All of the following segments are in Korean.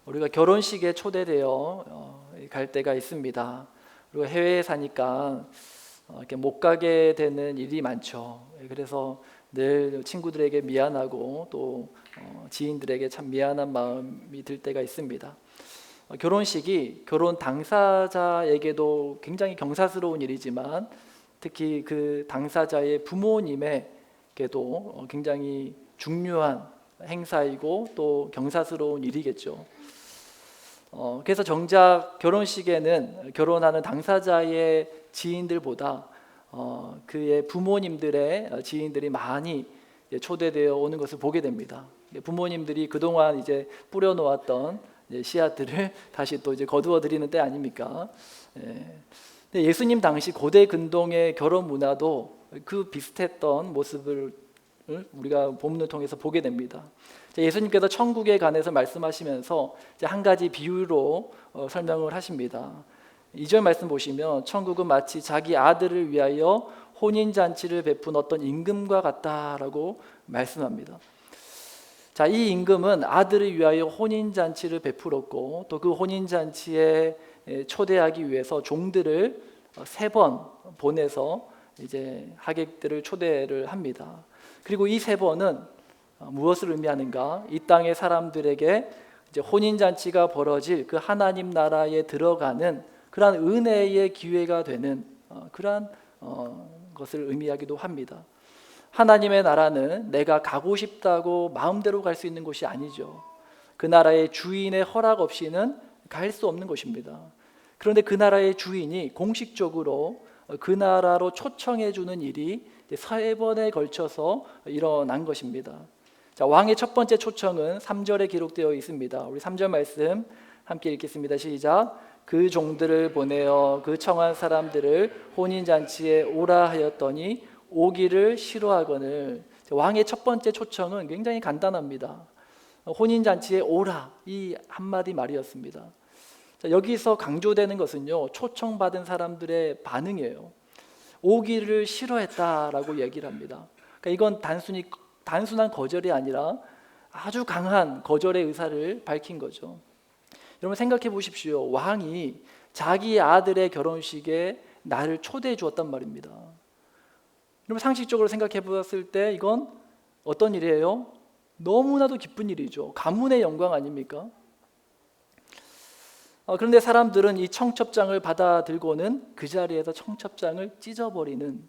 우리가 결혼식에 초대되어 갈 때가 있습니다. 그리고 해외에 사니까 이렇게 못 가게 되는 일이 많죠. 그래서 늘 친구들에게 미안하고 또 지인들에게 참 미안한 마음이 들 때가 있습니다. 결혼식이 결혼 당사자에게도 굉장히 경사스러운 일이지만 특히 그 당사자의 부모님에게도 굉장히 중요한 행사이고 또 경사스러운 일이겠죠. 그래서 정작 결혼식에는 결혼하는 당사자의 지인들보다 그의 부모님들의 지인들이 많이 초대되어 오는 것을 보게 됩니다. 부모님들이 그동안 이제 뿌려놓았던 씨앗들을 다시 또 이제 거두어 드리는 때 아닙니까? 예수님 당시 고대 근동의 결혼 문화도 그 비슷했던 모습을 우리가 본문을 통해서 보게 됩니다. 예수님께서 천국에 관해서 말씀하시면서 한 가지 비유로 설명을 하십니다. 2절 말씀 보시면 천국은 마치 자기 아들을 위하여 혼인잔치를 베푼 어떤 임금과 같다라고 말씀합니다. 자, 이 임금은 아들을 위하여 혼인잔치를 베풀었고 또 그 혼인잔치에 초대하기 위해서 종들을 3번 보내서 이제 하객들을 초대를 합니다. 그리고 이 3번은 무엇을 의미하는가? 이 땅의 사람들에게 이제 혼인잔치가 벌어질 그 하나님 나라에 들어가는 그러한 은혜의 기회가 되는 그러한 것을 의미하기도 합니다. 하나님의 나라는 내가 가고 싶다고 마음대로 갈 수 있는 곳이 아니죠. 그 나라의 주인의 허락 없이는 갈 수 없는 곳입니다. 그런데 그 나라의 주인이 공식적으로 그 나라로 초청해 주는 일이 3번에 걸쳐서 일어난 것입니다. 자, 왕의 첫 번째 초청은 3절에 기록되어 있습니다. 우리 3절 말씀 함께 읽겠습니다. 시작. 그 종들을 보내어 그 청한 사람들을 혼인잔치에 오라 하였더니 오기를 싫어하거늘. 왕의 첫 번째 초청은 굉장히 간단합니다. 혼인잔치에 오라, 이 한마디 말이었습니다. 자, 여기서 강조되는 것은요, 초청받은 사람들의 반응이에요. 오기를 싫어했다라고 얘기를 합니다. 그러니까 이건 단순한 거절이 아니라 아주 강한 거절의 의사를 밝힌 거죠. 여러분 생각해 보십시오. 왕이 자기 아들의 결혼식에 나를 초대해 주었단 말입니다. 여러분 상식적으로 생각해 보았을 때 이건 어떤 일이에요? 너무나도 기쁜 일이죠. 가문의 영광 아닙니까? 그런데 사람들은 이 청첩장을 받아들고는 그 자리에서 청첩장을 찢어버리는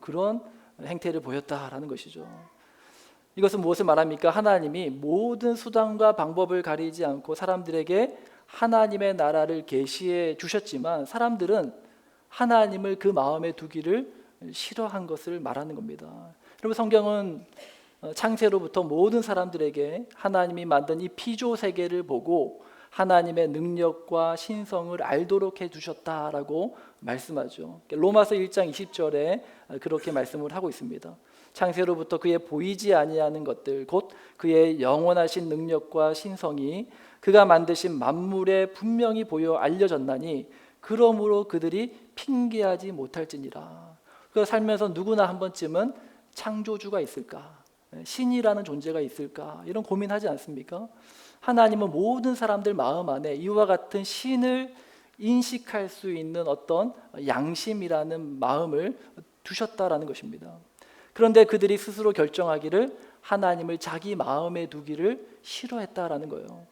그런 행태를 보였다라는 것이죠. 이것은 무엇을 말합니까? 하나님이 모든 수단과 방법을 가리지 않고 사람들에게 하나님의 나라를 계시해 주셨지만 사람들은 하나님을 그 마음에 두기를 싫어한 것을 말하는 겁니다. 여러분 성경은 창세로부터 모든 사람들에게 하나님이 만든 이 피조 세계를 보고 하나님의 능력과 신성을 알도록 해주셨다라고 말씀하죠. 로마서 1장 20절에 그렇게 말씀을 하고 있습니다. 창세로부터 그의 보이지 아니하는 것들 곧 그의 영원하신 능력과 신성이 그가 만드신 만물에 분명히 보여 알려졌나니 그러므로 그들이 핑계하지 못할지니라. 그 살면서 누구나 한 번쯤은 창조주가 있을까? 신이라는 존재가 있을까? 이런 고민하지 않습니까? 하나님은 모든 사람들 마음 안에 이와 같은 신을 인식할 수 있는 어떤 양심이라는 마음을 두셨다라는 것입니다. 그런데 그들이 스스로 결정하기를 하나님을 자기 마음에 두기를 싫어했다라는 거예요.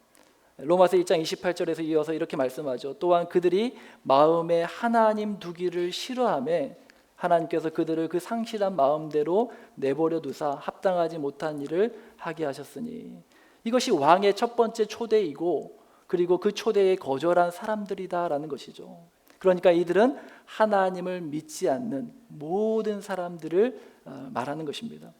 로마서 1장 28절에서 이어서 이렇게 말씀하죠. 또한 그들이 마음에 하나님 두기를 싫어하며 하나님께서 그들을 그 상실한 마음대로 내버려 두사 합당하지 못한 일을 하게 하셨으니 이것이 왕의 첫 번째 초대이고 그리고 그 초대에 거절한 사람들이다라는 것이죠. 그러니까 이들은 하나님을 믿지 않는 모든 사람들을 말하는 것입니다.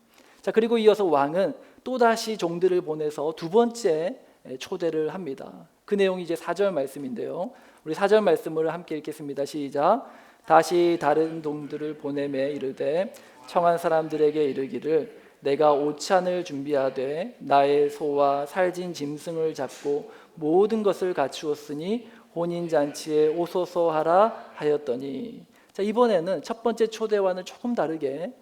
자, 그리고 이어서 왕은 또다시 종들을 보내서 두 번째 초대를 합니다. 그 내용이 이제 4절 말씀인데요. 우리 4절 말씀을 함께 읽겠습니다. 시작. 다시 다른 종들을 보내매 이르되 청한 사람들에게 이르기를 내가 오찬을 준비하되 나의 소와 살진 짐승을 잡고 모든 것을 갖추었으니 혼인잔치에 오소서 하라 하였더니 자, 이번에는 첫 번째 초대와는 조금 다르게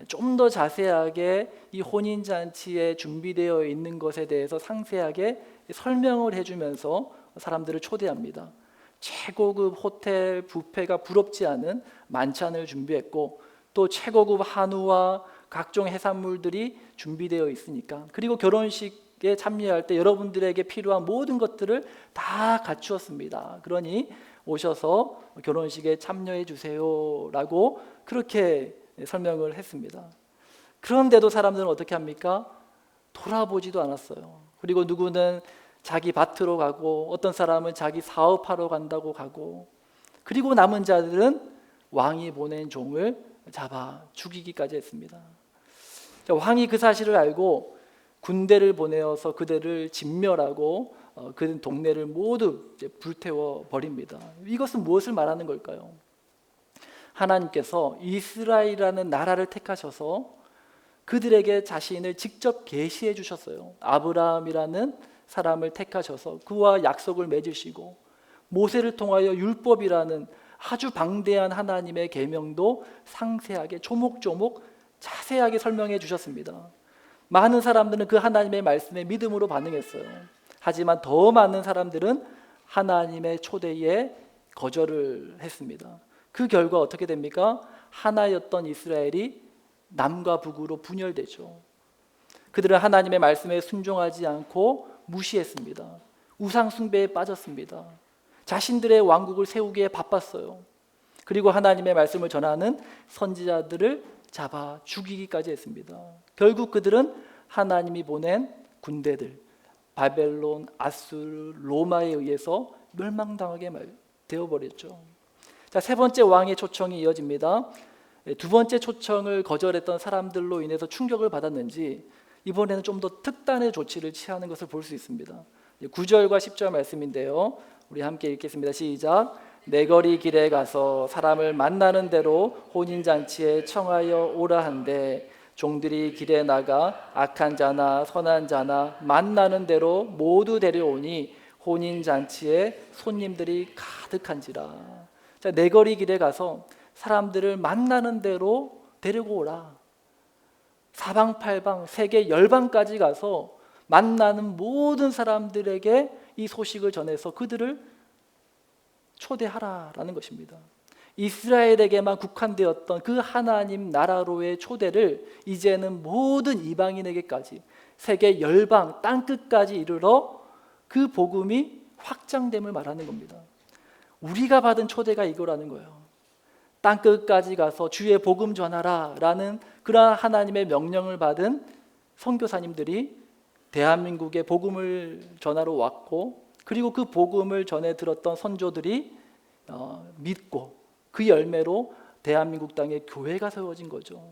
좀 더 자세하게 이 혼인잔치에 준비되어 있는 것에 대해서 상세하게 설명을 해주면서 사람들을 초대합니다. 최고급 호텔 뷔페가 부럽지 않은 만찬을 준비했고, 또 최고급 한우와 각종 해산물들이 준비되어 있으니까, 그리고 결혼식에 참여할 때 여러분들에게 필요한 모든 것들을 다 갖추었습니다. 그러니 오셔서 결혼식에 참여해 주세요라고 그렇게 설명을 했습니다. 그런데도 사람들은 어떻게 합니까? 돌아보지도 않았어요. 그리고 누구는 자기 밭으로 가고, 어떤 사람은 자기 사업하러 간다고 가고, 그리고 남은 자들은 왕이 보낸 종을 잡아 죽이기까지 했습니다. 왕이 그 사실을 알고 군대를 보내어서 그들을 진멸하고 그 동네를 모두 불태워 버립니다. 이것은 무엇을 말하는 걸까요? 하나님께서 이스라엘이라는 나라를 택하셔서 그들에게 자신을 직접 계시해 주셨어요. 아브라함이라는 사람을 택하셔서 그와 약속을 맺으시고, 모세를 통하여 율법이라는 아주 방대한 하나님의 계명도 상세하게 조목조목 자세하게 설명해 주셨습니다. 많은 사람들은 그 하나님의 말씀에 믿음으로 반응했어요. 하지만 더 많은 사람들은 하나님의 초대에 거절을 했습니다. 그 결과 어떻게 됩니까? 하나였던 이스라엘이 남과 북으로 분열되죠. 그들은 하나님의 말씀에 순종하지 않고 무시했습니다. 우상 숭배에 빠졌습니다. 자신들의 왕국을 세우기에 바빴어요. 그리고 하나님의 말씀을 전하는 선지자들을 잡아 죽이기까지 했습니다. 결국 그들은 하나님이 보낸 군대들, 바벨론, 아수르, 로마에 의해서 멸망당하게 되어버렸죠. 자, 세 번째 왕의 초청이 이어집니다. 두 번째 초청을 거절했던 사람들로 인해서 충격을 받았는지 이번에는 좀 더 특단의 조치를 취하는 것을 볼 수 있습니다. 9절과 10절 말씀인데요, 우리 함께 읽겠습니다. 시작. 내 거리 길에 가서 사람을 만나는 대로 혼인잔치에 청하여 오라 한데, 종들이 길에 나가 악한 자나 선한 자나 만나는 대로 모두 데려오니 혼인잔치에 손님들이 가득한지라. 자, 내 거리 길에 가서 사람들을 만나는 대로 데리고 오라. 사방팔방 세계 열방까지 가서 만나는 모든 사람들에게 이 소식을 전해서 그들을 초대하라라는 것입니다. 이스라엘에게만 국한되었던 그 하나님 나라로의 초대를 이제는 모든 이방인에게까지, 세계 열방 땅끝까지 이르러 그 복음이 확장됨을 말하는 겁니다. 우리가 받은 초대가 이거라는 거예요. 땅끝까지 가서 주의 복음 전하라 라는 그러한 하나님의 명령을 받은 선교사님들이 대한민국에 복음을 전하러 왔고, 그리고 그 복음을 전해 들었던 선조들이 믿고 그 열매로 대한민국 땅에 교회가 세워진 거죠.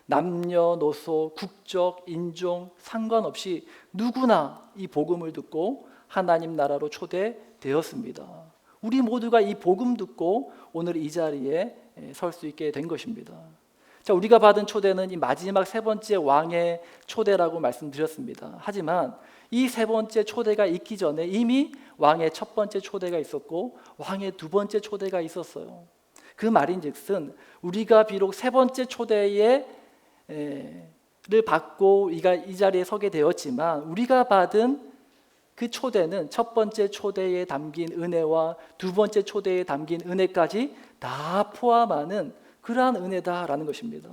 남녀노소, 국적, 인종 상관없이 누구나 이 복음을 듣고 하나님 나라로 초대되었습니다. 우리 모두가 이 복음 듣고 오늘 이 자리에 설 수 있게 된 것입니다. 자, 우리가 받은 초대는 이 마지막 세 번째 왕의 초대라고 말씀드렸습니다. 하지만 이 세 번째 초대가 있기 전에 이미 왕의 첫 번째 초대가 있었고 왕의 두 번째 초대가 있었어요. 그 말인즉슨 우리가 비록 세 번째 초대를 받고 이 자리에 서게 되었지만, 우리가 받은 그 초대는 첫 번째 초대에 담긴 은혜와 두 번째 초대에 담긴 은혜까지 다 포함하는 그러한 은혜다라는 것입니다.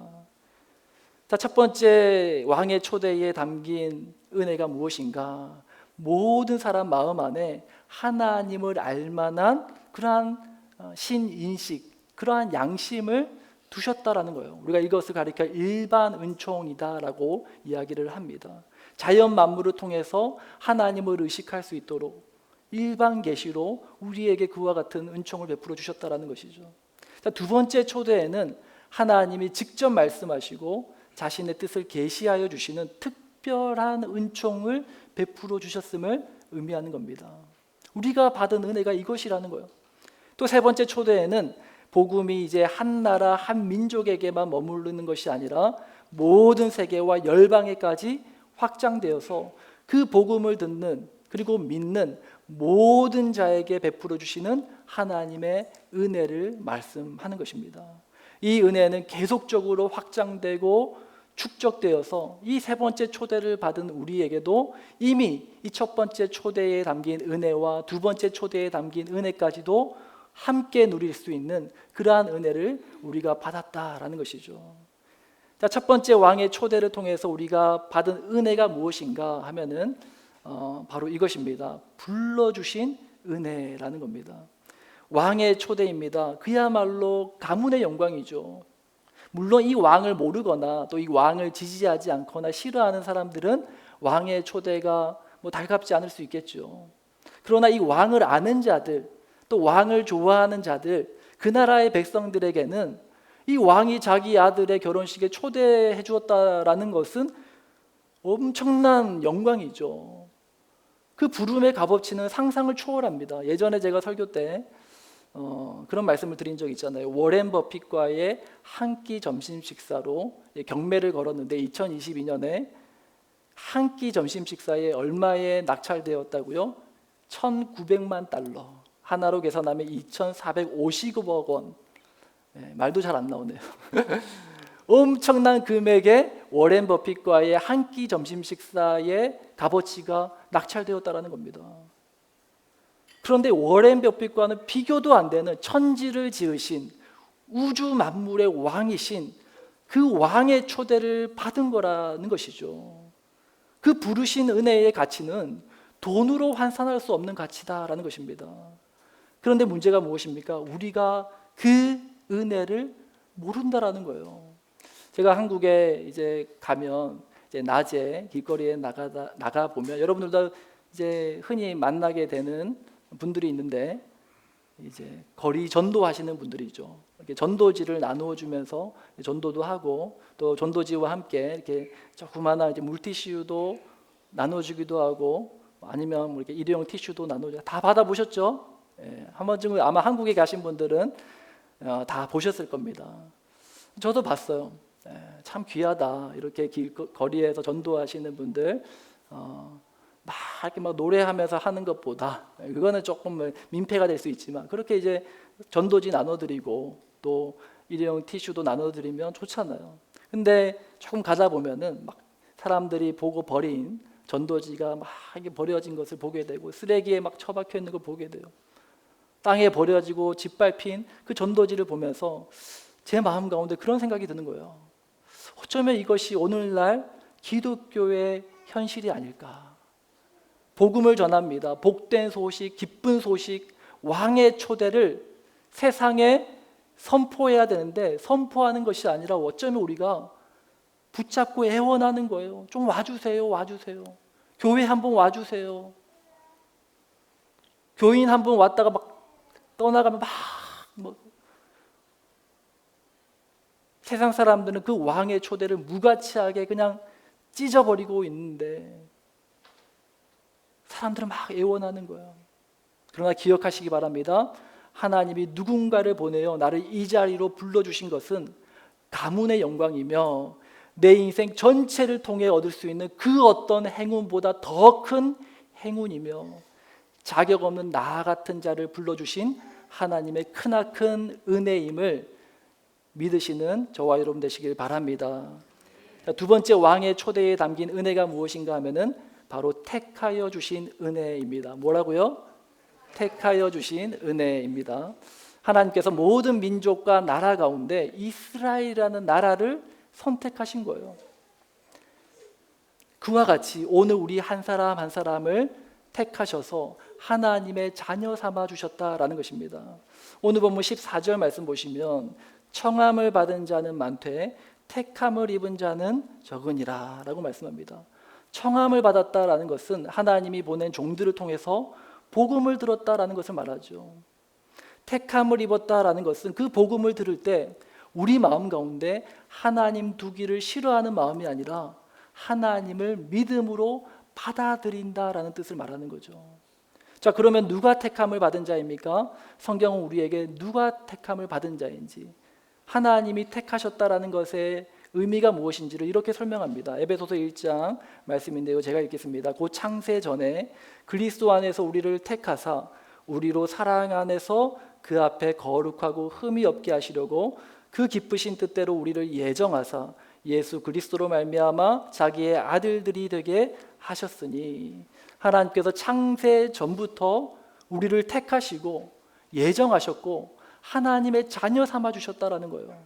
자, 첫 번째 왕의 초대에 담긴 은혜가 무엇인가? 모든 사람 마음 안에 하나님을 알만한 그러한 신인식, 그러한 양심을 두셨다라는 거예요. 우리가 이것을 가리켜 일반 은총이다라고 이야기를 합니다. 자연 만물을 통해서 하나님을 의식할 수 있도록 일반 계시로 우리에게 그와 같은 은총을 베풀어 주셨다라는 것이죠. 자, 두 번째 초대에는 하나님이 직접 말씀하시고 자신의 뜻을 계시하여 주시는 특별한 은총을 베풀어 주셨음을 의미하는 겁니다. 우리가 받은 은혜가 이것이라는 거예요. 또 세 번째 초대에는 복음이 이제 한 나라 한 민족에게만 머무르는 것이 아니라 모든 세계와 열방에까지 확장되어서 그 복음을 듣는 그리고 믿는 모든 자에게 베풀어 주시는 하나님의 은혜를 말씀하는 것입니다. 이 은혜는 계속적으로 확장되고 축적되어서 이 세 번째 초대를 받은 우리에게도 이미 이 첫 번째 초대에 담긴 은혜와 두 번째 초대에 담긴 은혜까지도 함께 누릴 수 있는 그러한 은혜를 우리가 받았다라는 것이죠. 자, 첫 번째 왕의 초대를 통해서 우리가 받은 은혜가 무엇인가 하면은 바로 이것입니다. 불러주신 은혜라는 겁니다. 왕의 초대입니다. 그야말로 가문의 영광이죠. 물론 이 왕을 모르거나 또 이 왕을 지지하지 않거나 싫어하는 사람들은 왕의 초대가 달갑지 않을 수 있겠죠. 그러나 이 왕을 아는 자들, 또 왕을 좋아하는 자들, 그 나라의 백성들에게는 이 왕이 자기 아들의 결혼식에 초대해 주었다라는 것은 엄청난 영광이죠. 그 부름의 값어치는 상상을 초월합니다. 예전에 제가 설교 때 그런 말씀을 드린 적 있잖아요. 워렌 버핏과의 한 끼 점심 식사로 경매를 걸었는데 2022년에 한 끼 점심 식사에 얼마에 낙찰되었다고요? 1,900만 달러. 하나로 계산하면 2,450억 원. 말도 잘 안 나오네요. 엄청난 금액의 워렌 버핏과의 한 끼 점심 식사의 값어치가 낙찰되었다라는 겁니다. 그런데 워렌 버핏과는 비교도 안 되는 천지를 지으신 우주 만물의 왕이신 그 왕의 초대를 받은 거라는 것이죠. 그 부르신 은혜의 가치는 돈으로 환산할 수 없는 가치다라는 것입니다. 그런데 문제가 무엇입니까? 우리가 그 은혜를 모른다라는 거예요. 제가 한국에 이제 가면 이제 낮에 길거리에 나가 보면 여러분들도 이제 흔히 만나게 되는 분들이 있는데 이제 거리 전도하시는 분들이죠. 이렇게 전도지를 나누어 주면서 전도도 하고 또 전도지와 함께 이렇게 조그마한 이제 물티슈도 나눠주기도 하고 아니면 이렇게 일회용 티슈도 나눠주고 다 받아보셨죠? 한 번쯤은 아마 한국에 가신 분들은 다 보셨을 겁니다. 저도 봤어요. 참 귀하다. 이렇게 거리에서 전도하시는 분들 막 이렇게 막 노래하면서 하는 것보다 그거는 조금 민폐가 될 수 있지만 그렇게 이제 전도지 나눠드리고 또 일회용 티슈도 나눠드리면 좋잖아요. 근데 조금 가다 보면은 막 사람들이 보고 버린 전도지가 막 이렇게 버려진 것을 보게 되고 쓰레기에 막 처박혀 있는 걸 보게 돼요. 땅에 버려지고 짓밟힌 그 전도지를 보면서 제 마음 가운데 그런 생각이 드는 거예요. 어쩌면 이것이 오늘날 기독교의 현실이 아닐까. 복음을 전합니다. 복된 소식, 기쁜 소식, 왕의 초대를 세상에 선포해야 되는데 선포하는 것이 아니라 어쩌면 우리가 붙잡고 애원하는 거예요. 좀 와주세요, 와주세요. 교회 한번 와주세요. 교인 한 번 왔다가 막 떠나가면 세상 사람들은 그 왕의 초대를 무가치하게 그냥 찢어버리고 있는데 사람들은 막 애원하는 거예요. 그러나 기억하시기 바랍니다. 하나님이 누군가를 보내어 나를 이 자리로 불러주신 것은 가문의 영광이며 내 인생 전체를 통해 얻을 수 있는 그 어떤 행운보다 더 큰 행운이며 자격 없는 나 같은 자를 불러주신 하나님의 크나큰 은혜임을 믿으시는 저와 여러분 되시길 바랍니다. 두 번째 왕의 초대에 담긴 은혜가 무엇인가 하면은 바로 택하여 주신 은혜입니다. 뭐라고요? 택하여 주신 은혜입니다. 하나님께서 모든 민족과 나라 가운데 이스라엘이라는 나라를 선택하신 거예요. 그와 같이 오늘 우리 한 사람 한 사람을 택하셔서 하나님의 자녀 삼아 주셨다라는 것입니다. 오늘 본문 14절 말씀 보시면 청함을 받은 자는 많되 택함을 입은 자는 적으니라 라고 말씀합니다. 청함을 받았다라는 것은 하나님이 보낸 종들을 통해서 복음을 들었다라는 것을 말하죠. 택함을 입었다라는 것은 그 복음을 들을 때 우리 마음 가운데 하나님 두기를 싫어하는 마음이 아니라 하나님을 믿음으로 받아들인다라는 뜻을 말하는 거죠. 자, 그러면 누가 택함을 받은 자입니까? 성경은 우리에게 누가 택함을 받은 자인지, 하나님이 택하셨다라는 것의 의미가 무엇인지를 이렇게 설명합니다. 에베소서 1장 말씀인데요. 제가 읽겠습니다. 곧 창세 전에 그리스도 안에서 우리를 택하사 우리로 사랑 안에서 그 앞에 거룩하고 흠이 없게 하시려고 그 기쁘신 뜻대로 우리를 예정하사 예수 그리스도로 말미암아 자기의 아들들이 되게 하셨으니, 하나님께서 창세 전부터 우리를 택하시고 예정하셨고 하나님의 자녀 삼아 주셨다라는 거예요.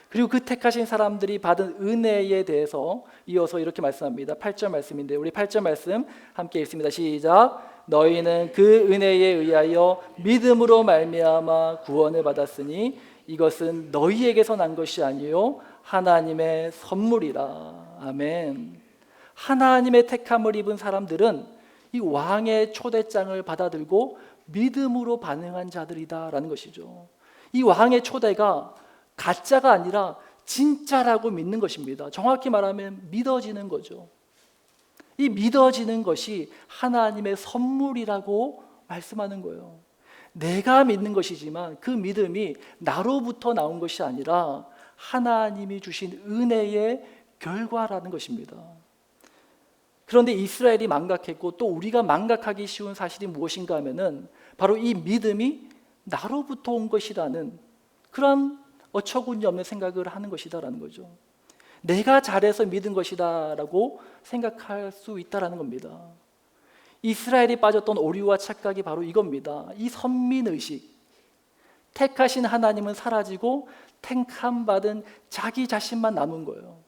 그리고 그 택하신 사람들이 받은 은혜에 대해서 이어서 이렇게 말씀합니다. 8절 말씀인데 우리 8절 말씀 함께 읽습니다. 시작. 너희는 그 은혜에 의하여 믿음으로 말미암아 구원을 받았으니 이것은 너희에게서 난 것이 아니요 하나님의 선물이라. 아멘. 하나님의 택함을 입은 사람들은 이 왕의 초대장을 받아들고 믿음으로 반응한 자들이다라는 것이죠. 이 왕의 초대가 가짜가 아니라 진짜라고 믿는 것입니다. 정확히 말하면 믿어지는 거죠. 이 믿어지는 것이 하나님의 선물이라고 말씀하는 거예요. 내가 믿는 것이지만 그 믿음이 나로부터 나온 것이 아니라 하나님이 주신 은혜의 결과라는 것입니다. 그런데 이스라엘이 망각했고 또 우리가 망각하기 쉬운 사실이 무엇인가 하면은 바로 이 믿음이 나로부터 온 것이라는 그런 어처구니 없는 생각을 하는 것이다라는 거죠. 내가 잘해서 믿은 것이다라고 생각할 수 있다라는 겁니다. 이스라엘이 빠졌던 오류와 착각이 바로 이겁니다. 이 선민의식, 택하신 하나님은 사라지고 택함 받은 자기 자신만 남은 거예요.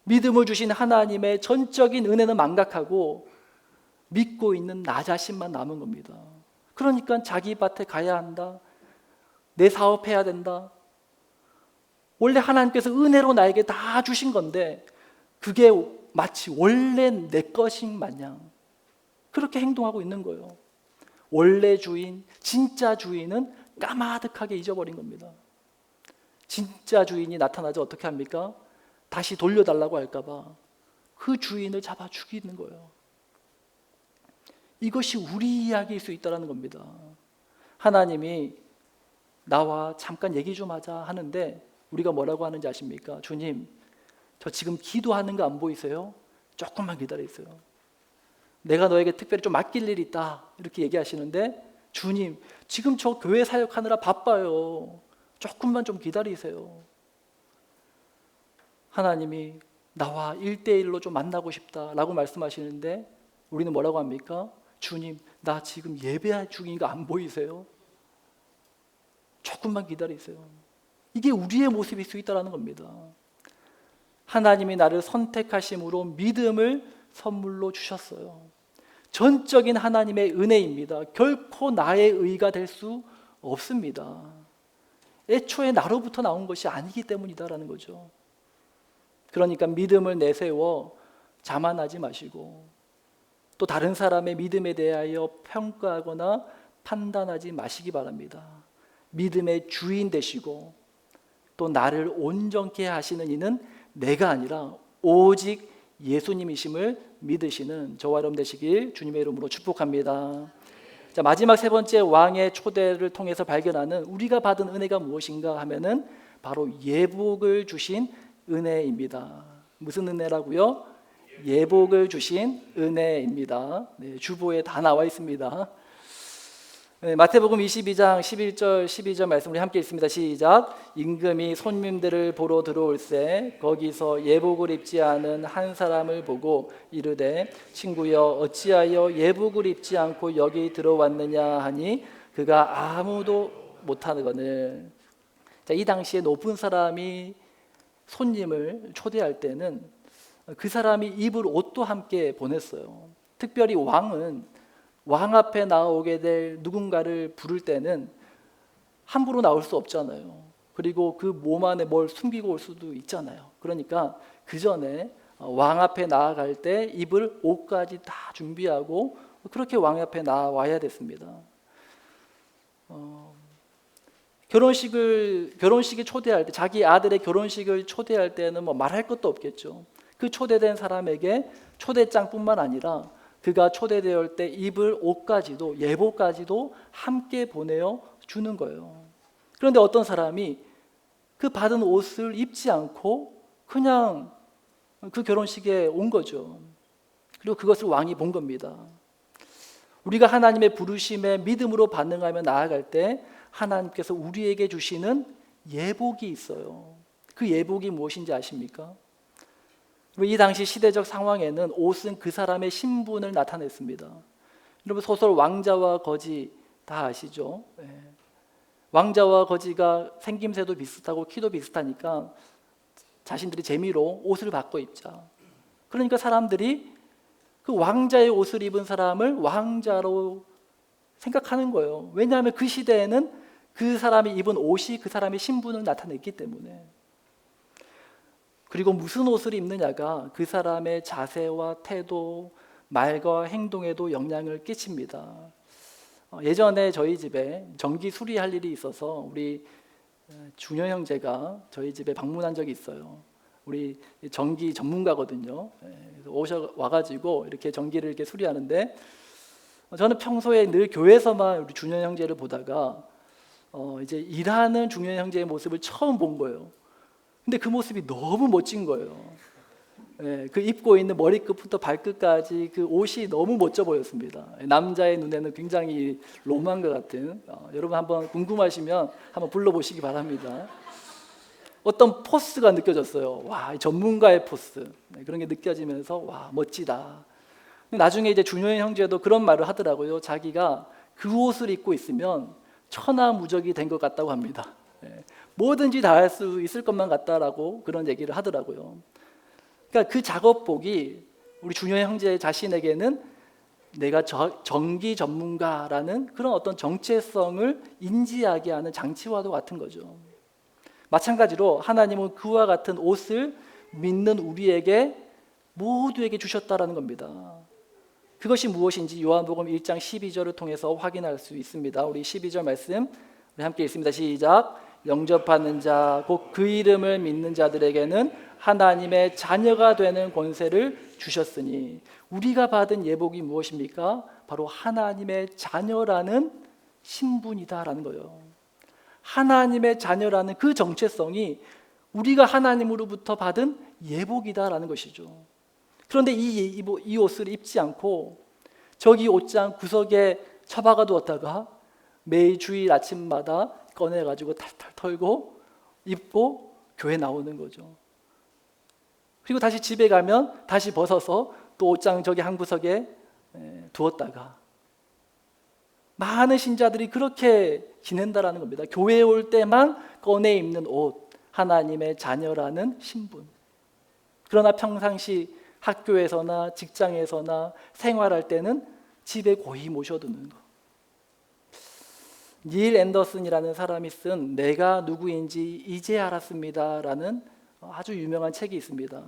믿음을 주신 하나님의 전적인 은혜는 망각하고 믿고 있는 나 자신만 남은 겁니다. 그러니까 자기 밭에 가야 한다, 내 사업해야 된다. 원래 하나님께서 은혜로 나에게 다 주신 건데 그게 마치 원래 내 것인 마냥 그렇게 행동하고 있는 거예요. 원래 주인, 진짜 주인은 까마득하게 잊어버린 겁니다. 진짜 주인이 나타나자 어떻게 합니까? 다시 돌려달라고 할까 봐 그 주인을 잡아 죽이는 거예요. 이것이 우리 이야기일 수 있다는 겁니다. 하나님이 나와 잠깐 얘기 좀 하자 하는데 우리가 뭐라고 하는지 아십니까? 주님, 저 지금 기도하는 거 안 보이세요? 조금만 기다리세요. 내가 너에게 특별히 좀 맡길 일이 있다 이렇게 얘기하시는데 주님, 지금 저 교회 사역하느라 바빠요. 조금만 좀 기다리세요. 하나님이 나와 1대1로 좀 만나고 싶다라고 말씀하시는데 우리는 뭐라고 합니까? 주님, 나 지금 예배 중인 거 안 보이세요? 조금만 기다리세요. 이게 우리의 모습일 수 있다는 겁니다. 하나님이 나를 선택하심으로 믿음을 선물로 주셨어요. 전적인 하나님의 은혜입니다. 결코 나의 의가 될 수 없습니다. 애초에 나로부터 나온 것이 아니기 때문이다라는 거죠. 그러니까 믿음을 내세워 자만하지 마시고 또 다른 사람의 믿음에 대하여 평가하거나 판단하지 마시기 바랍니다. 믿음의 주인 되시고 또 나를 온전케 하시는 이는 내가 아니라 오직 예수님이심을 믿으시는 저와 여러분 되시길 주님의 이름으로 축복합니다. 자, 마지막 세 번째 왕의 초대를 통해서 발견하는 우리가 받은 은혜가 무엇인가 하면은 바로 예복을 주신 은혜입니다. 무슨 은혜라고요? 예복을 주신 은혜입니다. 네, 주보에 다 나와 있습니다. 네, 마태복음 22장 11절 12절 말씀 우리 함께 읽습니다. 시작. 임금이 손님들을 보러 들어올세 거기서 예복을 입지 않은 한 사람을 보고 이르되 친구여 어찌하여 예복을 입지 않고 여기 들어왔느냐 하니 그가 아무도 못하거늘. 자, 이 당시에 높은 사람이 손님을 초대할 때는 그 사람이 입을 옷도 함께 보냈어요. 특별히 왕은 왕 앞에 나오게 될 누군가를 부를 때는 함부로 나올 수 없잖아요. 그리고 그 몸 안에 뭘 숨기고 올 수도 있잖아요. 그러니까 그 전에 왕 앞에 나아갈 때 입을 옷까지 다 준비하고 그렇게 왕 앞에 나와야 됐습니다. 결혼식에 초대할 때 자기 아들의 결혼식을 초대할 때는 뭐 말할 것도 없겠죠. 그 초대된 사람에게 초대장뿐만 아니라 그가 초대되어 때 입을 옷까지도 예복까지도 함께 보내어 주는 거예요. 그런데 어떤 사람이 그 받은 옷을 입지 않고 그냥 그 결혼식에 온 거죠. 그리고 그것을 왕이 본 겁니다. 우리가 하나님의 부르심에 믿음으로 반응하며 나아갈 때 하나님께서 우리에게 주시는 예복이 있어요. 그 예복이 무엇인지 아십니까? 이 당시 시대적 상황에는 옷은 그 사람의 신분을 나타냈습니다. 여러분 소설 왕자와 거지 다 아시죠? 왕자와 거지가 생김새도 비슷하고 키도 비슷하니까 자신들이 재미로 옷을 바꿔 입자. 그러니까 사람들이 그 왕자의 옷을 입은 사람을 왕자로 생각하는 거예요. 왜냐하면 그 시대에는 그 사람이 입은 옷이 그 사람의 신분을 나타냈기 때문에. 그리고 무슨 옷을 입느냐가 그 사람의 자세와 태도, 말과 행동에도 영향을 끼칩니다. 예전에 저희 집에 전기 수리할 일이 있어서 우리 준현 형제가 저희 집에 방문한 적이 있어요. 우리 전기 전문가거든요. 와가지고 이렇게 전기를 이렇게 수리하는데 저는 평소에 늘 교회에서만 우리 준현 형제를 보다가 이제 일하는 준현 형제의 모습을 처음 본 거예요. 근데 그 모습이 너무 멋진 거예요. 그 입고 있는 머리끝부터 발끝까지 그 옷이 너무 멋져 보였습니다. 남자의 눈에는 굉장히 로망과 같은 여러분 한번 궁금하시면 한번 불러보시기 바랍니다. 어떤 포스가 느껴졌어요. 와, 전문가의 포스. 그런 게 느껴지면서 와, 멋지다. 나중에 이제 준효의 형제도 그런 말을 하더라고요. 자기가 그 옷을 입고 있으면 천하무적이 된 것 같다고 합니다. 뭐든지 다 할 수 있을 것만 같다라고 그런 얘기를 하더라고요. 그러니까 그 작업복이 우리 준효 형제 자신에게는 내가 전기 전문가라는 그런 어떤 정체성을 인지하게 하는 장치와도 같은 거죠. 마찬가지로 하나님은 그와 같은 옷을 믿는 우리에게 모두에게 주셨다라는 겁니다. 그것이 무엇인지 요한복음 1장 12절을 통해서 확인할 수 있습니다. 우리 12절 말씀 우리 함께 읽습니다. 시작. 영접하는 자 곧 그 이름을 믿는 자들에게는 하나님의 자녀가 되는 권세를 주셨으니 우리가 받은 예복이 무엇입니까? 바로 하나님의 자녀라는 신분이다라는 거예요. 하나님의 자녀라는 그 정체성이 우리가 하나님으로부터 받은 예복이다라는 것이죠. 그런데 이 옷을 입지 않고 저기 옷장 구석에 처박아 두었다가 매일 주일 아침마다 꺼내가지고 탈탈 털고 입고 교회 나오는 거죠. 그리고 다시 집에 가면 다시 벗어서 또 옷장 저기 한 구석에 두었다가 많은 신자들이 그렇게 지낸다라는 겁니다. 교회에 올 때만 꺼내 입는 옷, 하나님의 자녀라는 신분. 그러나 평상시 학교에서나 직장에서나 생활할 때는 집에 고이 모셔두는 것. 닐 앤더슨이라는 사람이 쓴 내가 누구인지 이제 알았습니다라는 아주 유명한 책이 있습니다.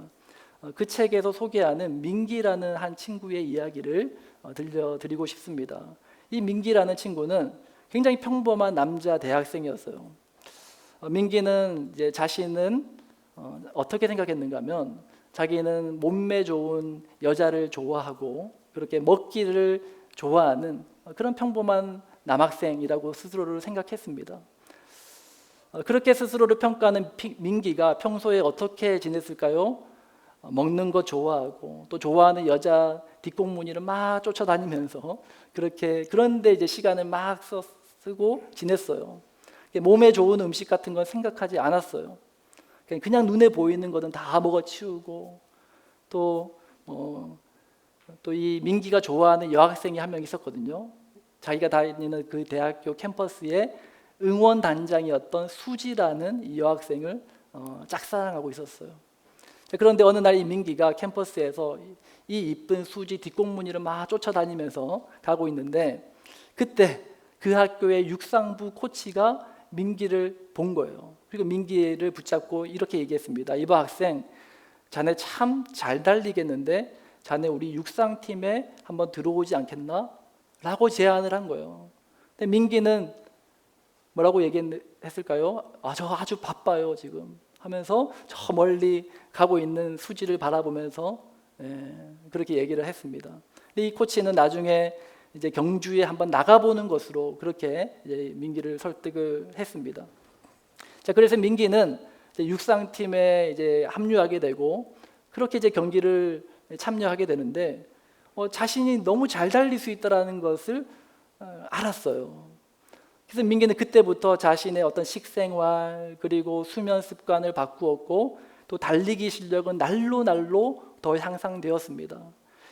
그 책에서 소개하는 민기라는 한 친구의 이야기를 들려드리고 싶습니다. 이 민기라는 친구는 굉장히 평범한 남자 대학생이었어요. 민기는 이제 자신은 어떻게 생각했는가 하면 자기는 몸매 좋은 여자를 좋아하고 그렇게 먹기를 좋아하는 그런 평범한 남학생이라고 스스로를 생각했습니다. 그렇게 스스로를 평가하는 민기가 평소에 어떻게 지냈을까요? 먹는 거 좋아하고 또 좋아하는 여자 뒷공무니를 막 쫓아다니면서 그런데 이제 시간을 막 쓰고 지냈어요. 몸에 좋은 음식 같은 건 생각하지 않았어요. 그냥 눈에 보이는 거는 다 먹어치우고 또 이 민기가 좋아하는 여학생이 한 명 있었거든요. 자기가 다니는 그 대학교 캠퍼스에 응원단장이었던 수지라는 이 여학생을 짝사랑하고 있었어요. 그런데 어느 날 이 민기가 캠퍼스에서 이 이쁜 수지 뒷공무니를 막 쫓아다니면서 가고 있는데 그때 그 학교의 육상부 코치가 민기를 본 거예요. 그리고 민기를 붙잡고 이렇게 얘기했습니다. 이봐 학생, 자네 참 잘 달리겠는데 자네 우리 육상팀에 한번 들어오지 않겠나? 라고 제안을 한 거예요. 근데 민기는 뭐라고 얘기했을까요? 저 아주 바빠요 지금 하면서 저 멀리 가고 있는 수지를 바라보면서 그렇게 얘기를 했습니다. 이 코치는 나중에 이제 경주에 한번 나가보는 것으로 그렇게 이제 민기를 설득을 했습니다. 자, 그래서 민기는 이제 육상팀에 이제 합류하게 되고 그렇게 이제 경기를 참여하게 되는데 자신이 너무 잘 달릴 수 있다라는 것을 알았어요. 그래서 민기는 그때부터 자신의 어떤 식생활 그리고 수면 습관을 바꾸었고 또 달리기 실력은 날로 날로 더 향상되었습니다.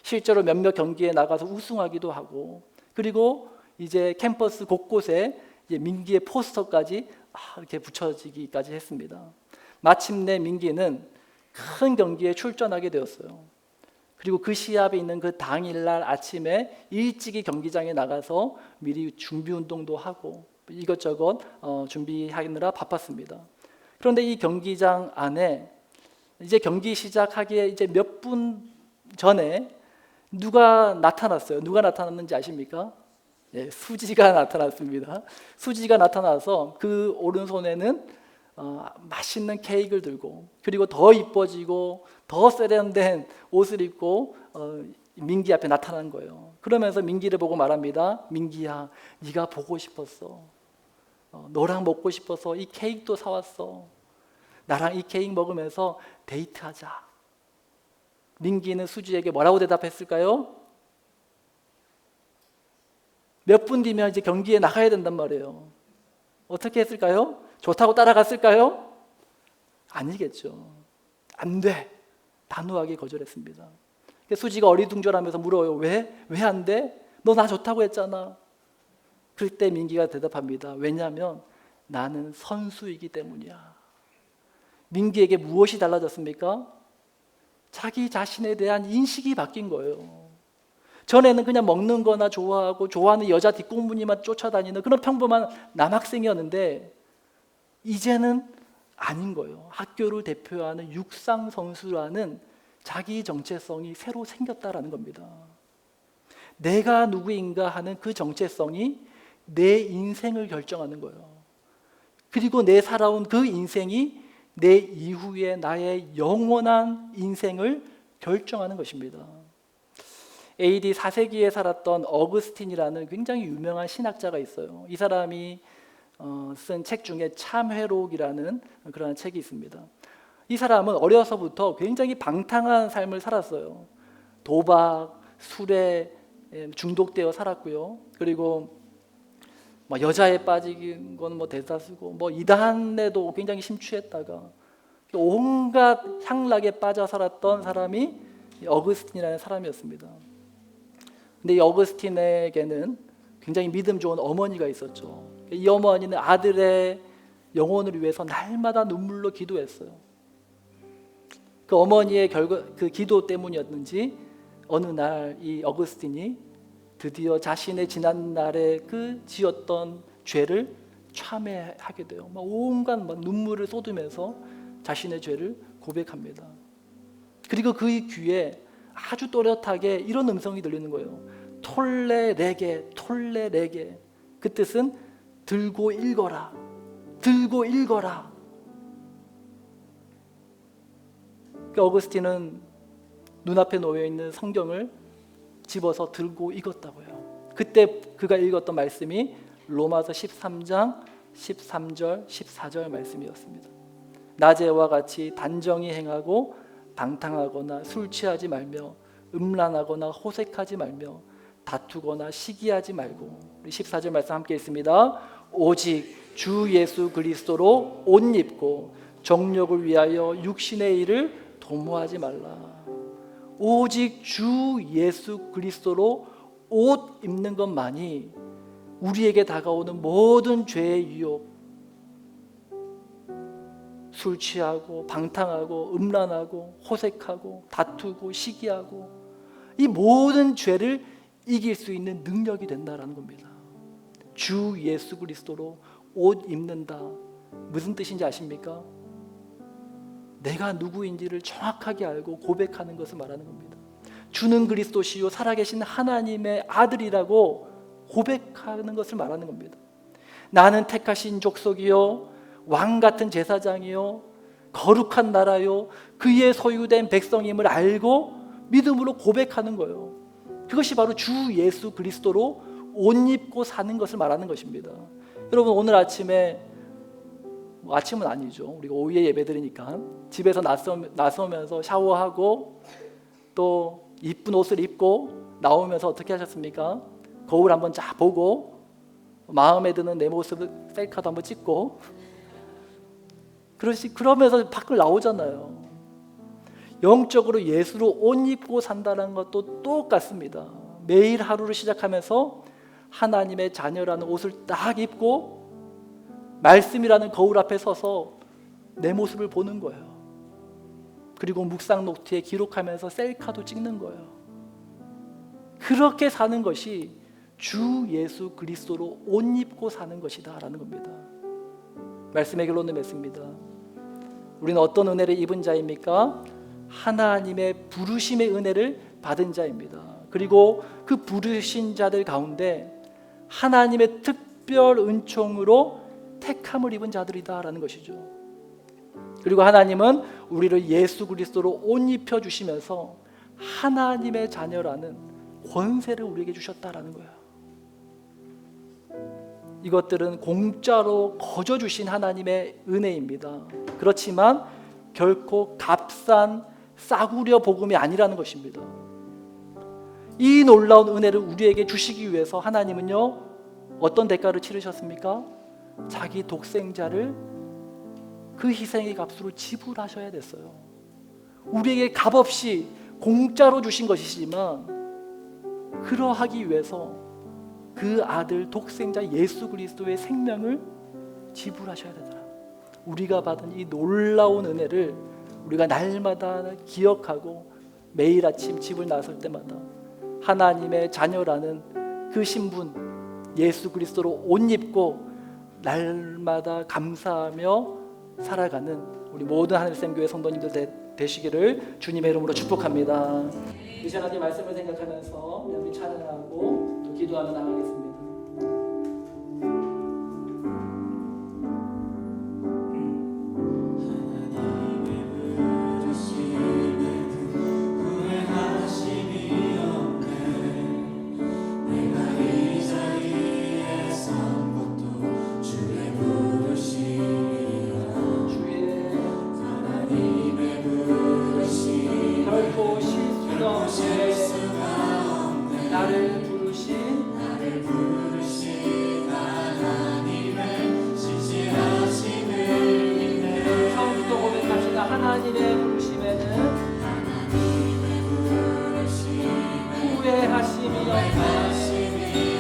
실제로 몇몇 경기에 나가서 우승하기도 하고 그리고 이제 캠퍼스 곳곳에 이제 민기의 포스터까지 이렇게 붙여지기까지 했습니다. 마침내 민기는 큰 경기에 출전하게 되었어요. 그리고 그 시합에 있는 그 당일날 아침에 일찍이 경기장에 나가서 미리 준비 운동도 하고 이것저것 준비하느라 바빴습니다. 그런데 이 경기장 안에 이제 경기 시작하기에 이제 몇 분 전에 누가 나타났어요. 누가 나타났는지 아십니까? 예, 수지가 나타났습니다. 수지가 나타나서 그 오른손에는 맛있는 케이크를 들고 그리고 더 이뻐지고 더 세련된 옷을 입고 민기 앞에 나타난 거예요. 그러면서 민기를 보고 말합니다. 민기야, 네가 보고 싶었어. 너랑 먹고 싶어서 이 케이크도 사왔어. 나랑 이 케이크 먹으면서 데이트하자. 민기는 수지에게 뭐라고 대답했을까요? 몇 분 뒤면 이제 경기에 나가야 된단 말이에요. 어떻게 했을까요? 좋다고 따라갔을까요? 아니겠죠. 안 돼. 단호하게 거절했습니다. 수지가 어리둥절하면서 물어요. 왜 안 돼? 너 나 좋다고 했잖아. 그때 민기가 대답합니다. 왜냐하면 나는 선수이기 때문이야. 민기에게 무엇이 달라졌습니까? 자기 자신에 대한 인식이 바뀐 거예요. 전에는 그냥 먹는 거나 좋아하고 좋아하는 여자 뒷공무니만 쫓아다니는 그런 평범한 남학생이었는데 이제는 아닌 거예요. 학교를 대표하는 육상 선수라는 자기 정체성이 새로 생겼다라는 겁니다. 내가 누구인가 하는 그 정체성이 내 인생을 결정하는 거예요. 그리고 내 살아온 그 인생이 내 이후에 나의 영원한 인생을 결정하는 것입니다. AD 4세기에 살았던 어거스틴이라는 굉장히 유명한 신학자가 있어요. 이 사람이 쓴 책 중에 참회록이라는 그런 책이 있습니다. 이 사람은 어려서부터 굉장히 방탕한 삶을 살았어요. 도박, 술에 중독되어 살았고요. 그리고 여자에 빠진 건 대다수고 이단에도 굉장히 심취했다가 온갖 향락에 빠져 살았던 사람이 어거스틴이라는 사람이었습니다. 근데 이 어거스틴에게는 굉장히 믿음 좋은 어머니가 있었죠. 이 어머니는 아들의 영혼을 위해서 날마다 눈물로 기도했어요. 그 어머니의 그 기도 때문이었는지 어느 날 이 어거스틴이 드디어 자신의 지난 날에 그 지었던 죄를 참회하게 돼요. 온갖 눈물을 쏟으면서 자신의 죄를 고백합니다. 그리고 그의 귀에 아주 또렷하게 이런 음성이 들리는 거예요. 톨레레게, 톨레레게. 그 뜻은 들고 읽어라, 들고 읽어라. 어거스틴은 눈앞에 놓여있는 성경을 집어서 들고 읽었다고요. 그때 그가 읽었던 말씀이 로마서 13장 13절 14절 말씀이었습니다. 낮에와 같이 단정히 행하고 방탕하거나 술 취하지 말며 음란하거나 호색하지 말며 다투거나 시기하지 말고. 14절 말씀 함께 있습니다. 오직 주 예수 그리스도로 옷 입고 정욕을 위하여 육신의 일을 도모하지 말라. 오직 주 예수 그리스도로 옷 입는 것만이 우리에게 다가오는 모든 죄의 유혹, 술 취하고 방탕하고 음란하고 호색하고 다투고 시기하고 이 모든 죄를 이길 수 있는 능력이 된다라는 겁니다. 주 예수 그리스도로 옷 입는다. 무슨 뜻인지 아십니까? 내가 누구인지를 정확하게 알고 고백하는 것을 말하는 겁니다. 주는 그리스도시요 살아계신 하나님의 아들이라고 고백하는 것을 말하는 겁니다. 나는 택하신 족속이요 왕 같은 제사장이요 거룩한 나라요 그의 소유된 백성임을 알고 믿음으로 고백하는 거예요. 그것이 바로 주 예수 그리스도로 옷 입고 사는 것을 말하는 것입니다. 여러분 오늘 아침에 아침은 아니죠. 우리가 오후에 예배드리니까 집에서 나서면서 샤워하고 또 이쁜 옷을 입고 나오면서 어떻게 하셨습니까? 거울 한번 쫙 보고 마음에 드는 내 모습을 셀카도 한번 찍고 그러면서 밖을 나오잖아요. 영적으로 예수로 옷 입고 산다는 것도 똑같습니다. 매일 하루를 시작하면서 하나님의 자녀라는 옷을 딱 입고 말씀이라는 거울 앞에 서서 내 모습을 보는 거예요. 그리고 묵상 노트에 기록하면서 셀카도 찍는 거예요. 그렇게 사는 것이 주 예수 그리스도로 옷 입고 사는 것이다 라는 겁니다. 말씀의 결론을 맺습니다. 우리는 어떤 은혜를 입은 자입니까? 하나님의 부르심의 은혜를 받은 자입니다. 그리고 그 부르신 자들 가운데 하나님의 특별 은총으로 택함을 입은 자들이다 라는 것이죠. 그리고 하나님은 우리를 예수 그리스도로 옷 입혀 주시면서 하나님의 자녀라는 권세를 우리에게 주셨다라는 거예요. 이것들은 공짜로 거저 주신 하나님의 은혜입니다. 그렇지만 결코 값싼 싸구려 복음이 아니라는 것입니다. 이 놀라운 은혜를 우리에게 주시기 위해서 하나님은요, 어떤 대가를 치르셨습니까? 자기 독생자를 그 희생의 값으로 지불하셔야 됐어요. 우리에게 값없이 공짜로 주신 것이지만 그러하기 위해서 그 아들 독생자 예수 그리스도의 생명을 지불하셔야 되더라. 우리가 받은 이 놀라운 은혜를 우리가 날마다 기억하고 매일 아침 집을 나설 때마다 하나님의 자녀라는 그 신분 예수 그리스도로 옷 입고 날마다 감사하며 살아가는 우리 모든 하늘샘교회 성도님들 되시기를 주님의 이름으로 축복합니다. 이 시간에 말씀을 생각하면서 우리 찬양하고 또 기도하며 나가겠습니다. 하나님의 부르심에는 후회하심이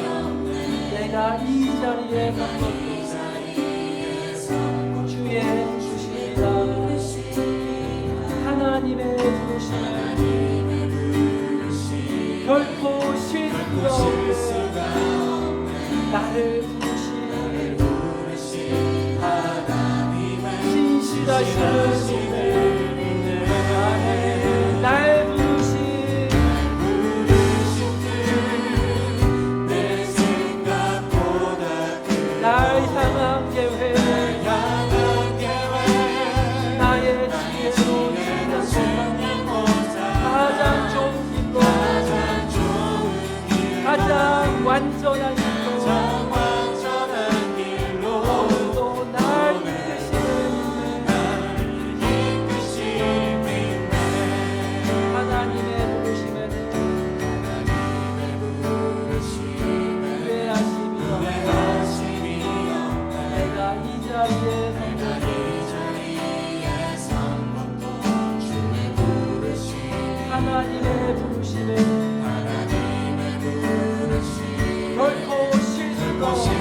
없네. 내가 이 자리에 선 것도 주의 부르심이다. 하나님의 부르심은 결코 실수가 없네. 나를 부르신 진실하신 날 부르신 내 생각보다 날 향한 계획 나의 지혜로 가장 좋은 길로 가장 완전한 길로 또 날 하나님의 부르심에 결코 실수가 없네.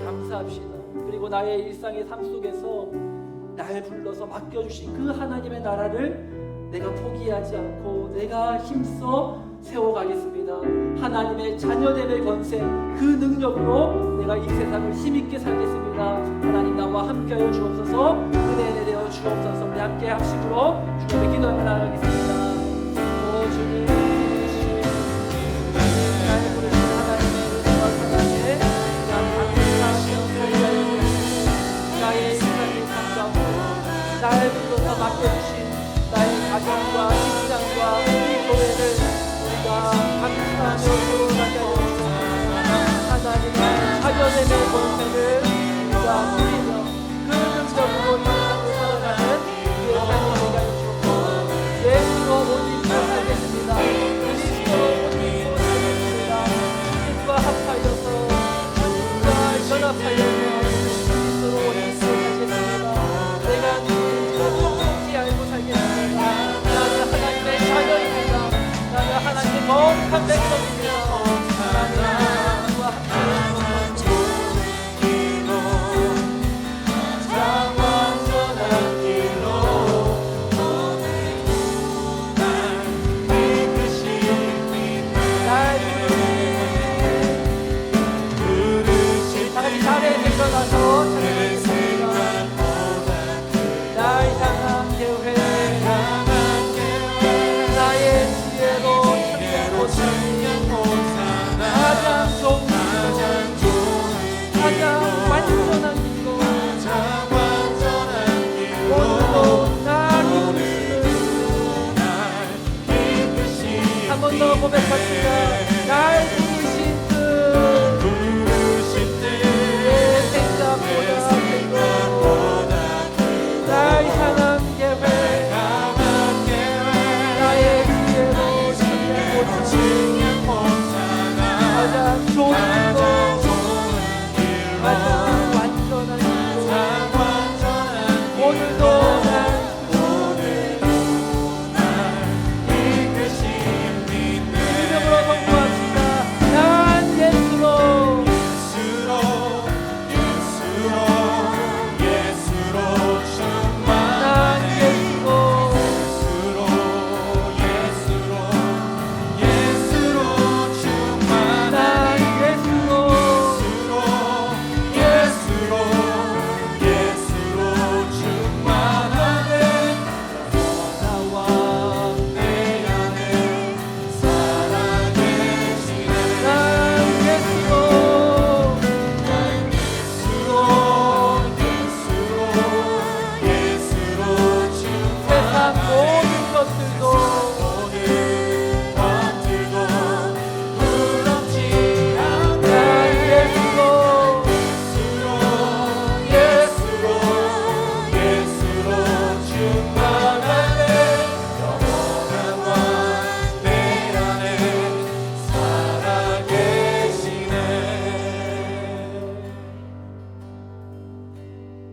감사합시다. 그리고 나의 일상의 삶 속에서 날 불러서 맡겨주신 그 하나님의 나라를 내가 포기하지 않고 내가 힘써 세워가겠습니다. 하나님의 자녀됨의 권세, 그 능력으로 내가 이 세상을 힘있게 살겠습니다. 하나님 나와 함께하여 주옵소서. 은혜 내려 주옵소서. 우리 함께 합식으로 주님의 기도를 나가겠습니다. 오 주님, 날 부르신 하나님의 은혜와 사랑에 나의 일상의 삶 가운데 날 불러서 맡겨주신 나의 가정과 직장과 이 교회를 우리가 감사하며 돌아가게 하여 주옵소서. 하나님의 자녀됨의 권세를 우리가 누리며 그 능력으로 이 세상을 살아가는 우리의 삶이 되게 하여 주옵소서. 예수로 옷 입고 살겠습니다. 그리스도로 옷 입고 살겠습니다. 주님과 합하여서 주님과 연합하여서 그리스도로 옷 입고 살겠습니다. 내가 누구인지를 톡톡히 알고 살겠습니다. 나는 하나님의 자녀입니다. 나는 하나님의 거룩한 백성입니다. 하나님과 함께 고백합시다.